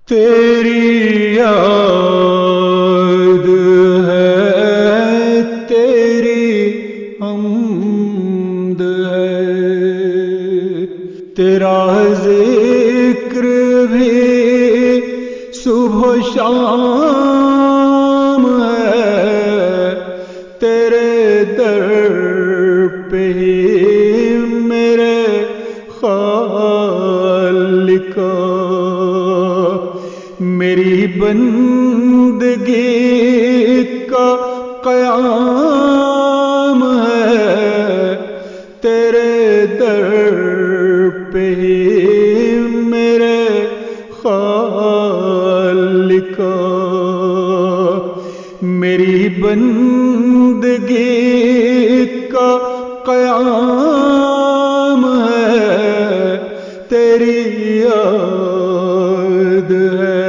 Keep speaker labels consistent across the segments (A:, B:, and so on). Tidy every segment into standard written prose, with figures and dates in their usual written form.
A: تیری یاد ہے، تیری حمد ہے، تیرا ذکر بھی صبح و شام ہے، تیرے در پہ ہی میرے خالقا میری بندگی کا قیام ہے، تیرے در پہ ہی میرے خالقا میری بندگی کا قیام ہے، تیری یاد ہے،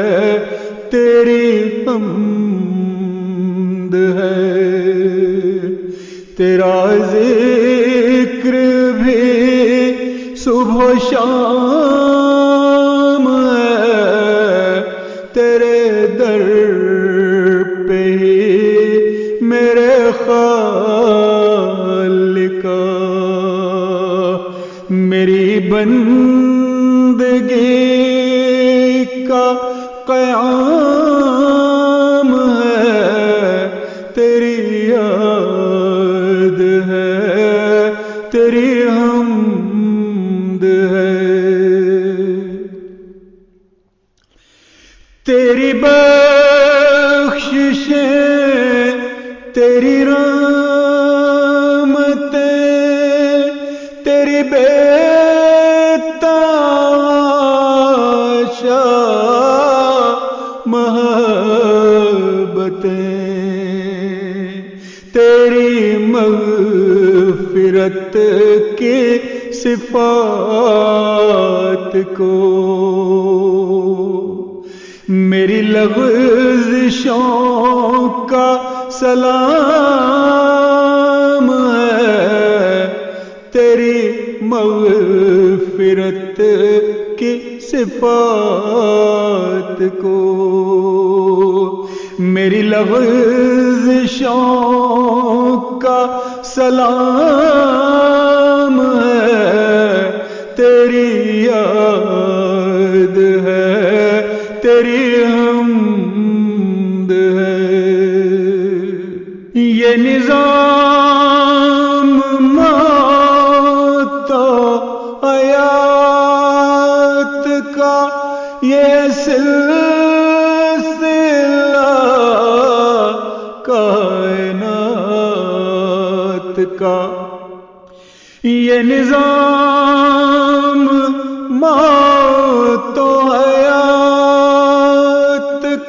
A: تیری حمد ہے، تیرا ذکر بھی صبح و شام ہے، تیرے در پہ ہی میرے خالقا میری بندگی کا قیام ہے، تیری یاد ہے، تیری حمد ہے، تیری بخششیں، تیری رحمتیں، تیری بے تحاشا محبتیں، تیری مغفرت کی صفات کو میری لغزشوں کا سلام ہے، تیری مغفرت کی صفات کو میری لغزشوں کا سلام ہے، تیری یاد ہے، تیری حمد ہے، یہ نظام موت و حیات کا، یہ سلسلہ کائنات کا، یہ نظام موت و حیات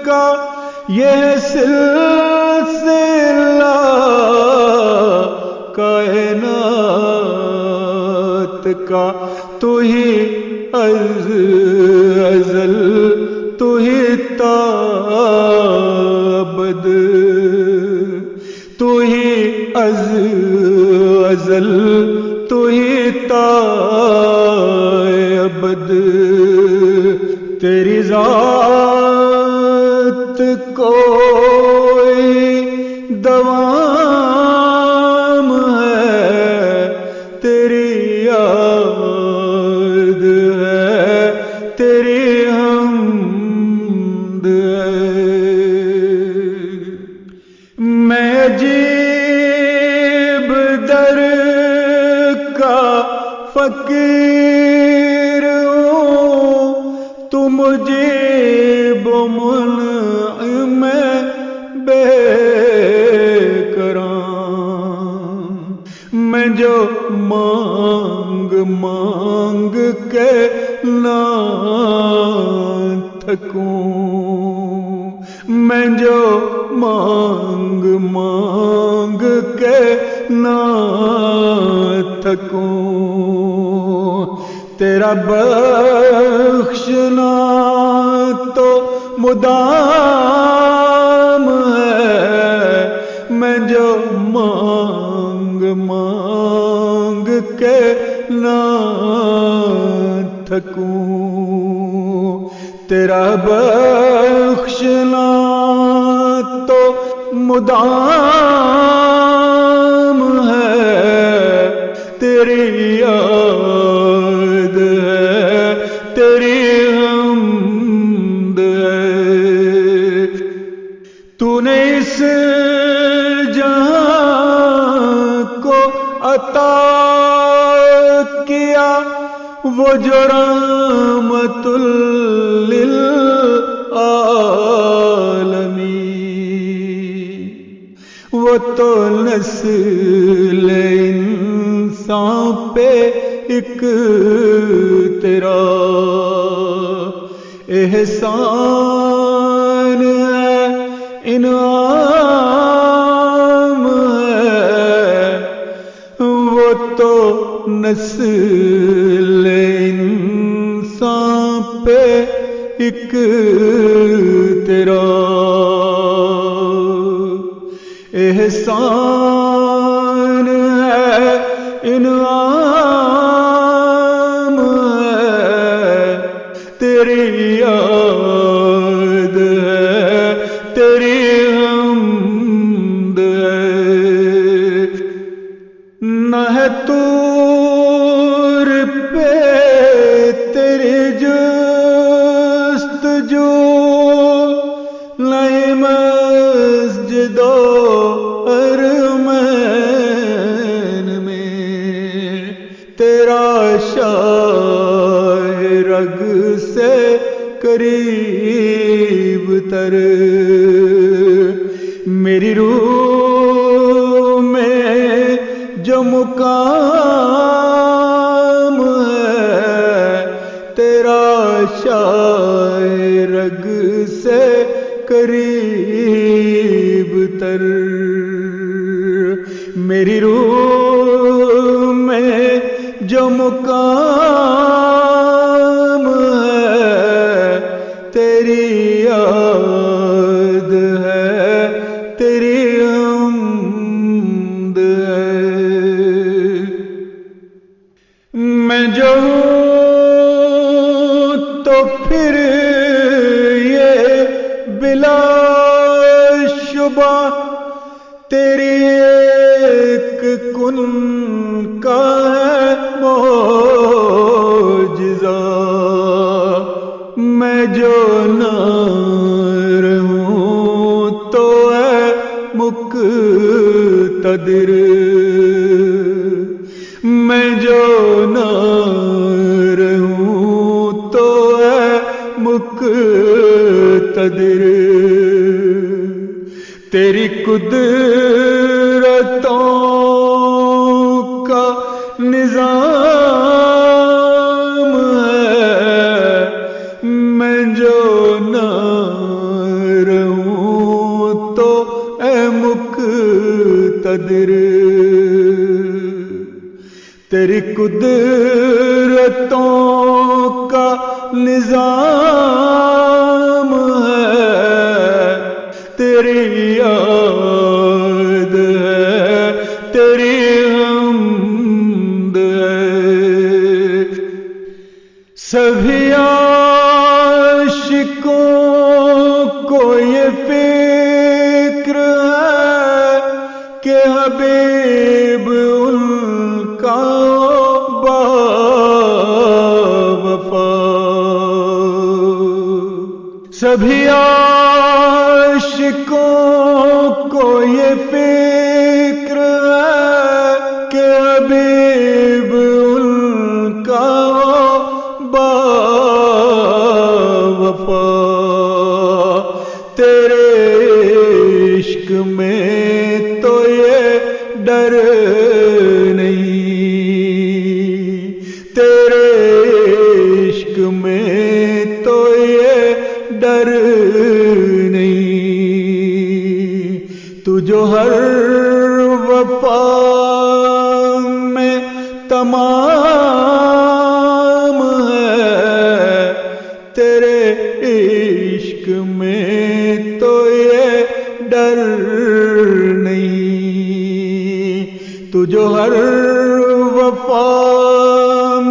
A: کا، یہ سلسلہ کائنات کا، تو ہی ازل، تو ہی تابد، تو ہی ازل، تو ہی تابد، تیری ذات کوئی دوام ہے، تیری یاد ہے، تیری حمد ہے، میں عجیب در کا فقیر ہوں، تو مجیب منعم بے کرام، میں جو مانگ مانگ کے نہ تھکوں، میں جو مانگ مانگ کے نہ تھکوں، تیرا بخشنا تو مدام ہے، میں جو مانگ مانگ کے نہ تھکوں، تیرا بخشنا تو مدام ہے، تیری یاد ہے، تیری حمد ہے۔ تو نے اس جہاں کو عطا کیا، وہ جو رحمت للعالمین، وہ تو نسل انسان پہ ایک تیرا احسان ہے، انعام ہے، وہ تو نسل انسان پہ ایک تیرا احسان ہے، انعام ہے، تیری یاد ہے، تیری حمد ہے۔ نہ ہے طور پہ تیری جستجو، نہ مسجد و حرمین میں، تیرا شاہ رگ سے قریب تر، میری روح میں جو مقام ہے، تیرا شاہ رگ سے قریب تر، میری روح میں جو مقام ہے، تیری یاد ہے، تیری حمد ہے۔ میں جو ہوں تو پھر یہ بلا شبہ تیری ایک کن کا ہے معجزہ، میں جو نہ رہوں تو ہے مقتدر، میں جو نہ رہوں تو ہے مقتدر، تیری قدرتوں کا نظام ہے، میں جو نہ رہوں تو اے مقتدر، تیری قدرتوں کا نظام ہے، تیری یاد ہے، تیری حمد ہے۔ سبھی عاشقوں کو یہ فکر ہے کہ حبیب ان کا باوفا، سبھی عاشقوں کو یہ فکر ہے کہ حبیب ان کا باوفا، تیرے عشق میں تو یہ ڈر نہیں، تیرے عشق میں تو یہ ڈر نہیں، تو جو ہر وفا میں تمام ہے، تیرے عشق میں تو یہ ڈر نہیں، تو جو ہر وفا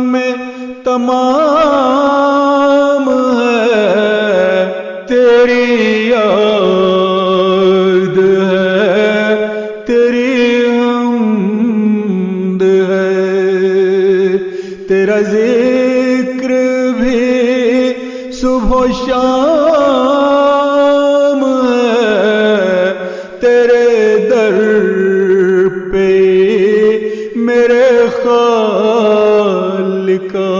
A: میں تمام ہے، تیری یاد ہے، تیری حمد ہے، تیرا ذکر بھی صبح و شام ہے، تیرے در پہ میرے خالقا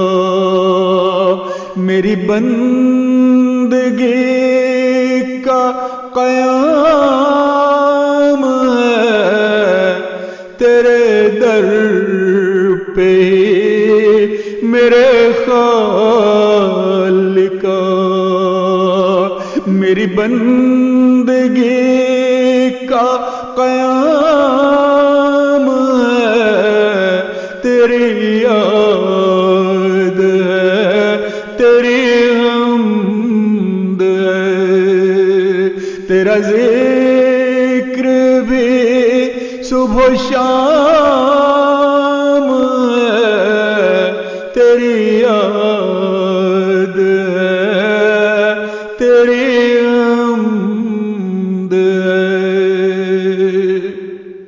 A: میری بندگی کا قیام ہے، تیرے در پہ میرے خالقا میری بندگی کا قیام ہے، تیری یاد ہے، تیری حمد ہے، تیرا ذکر بھی صبح و شام ہے، تیری یاد ہے، تیری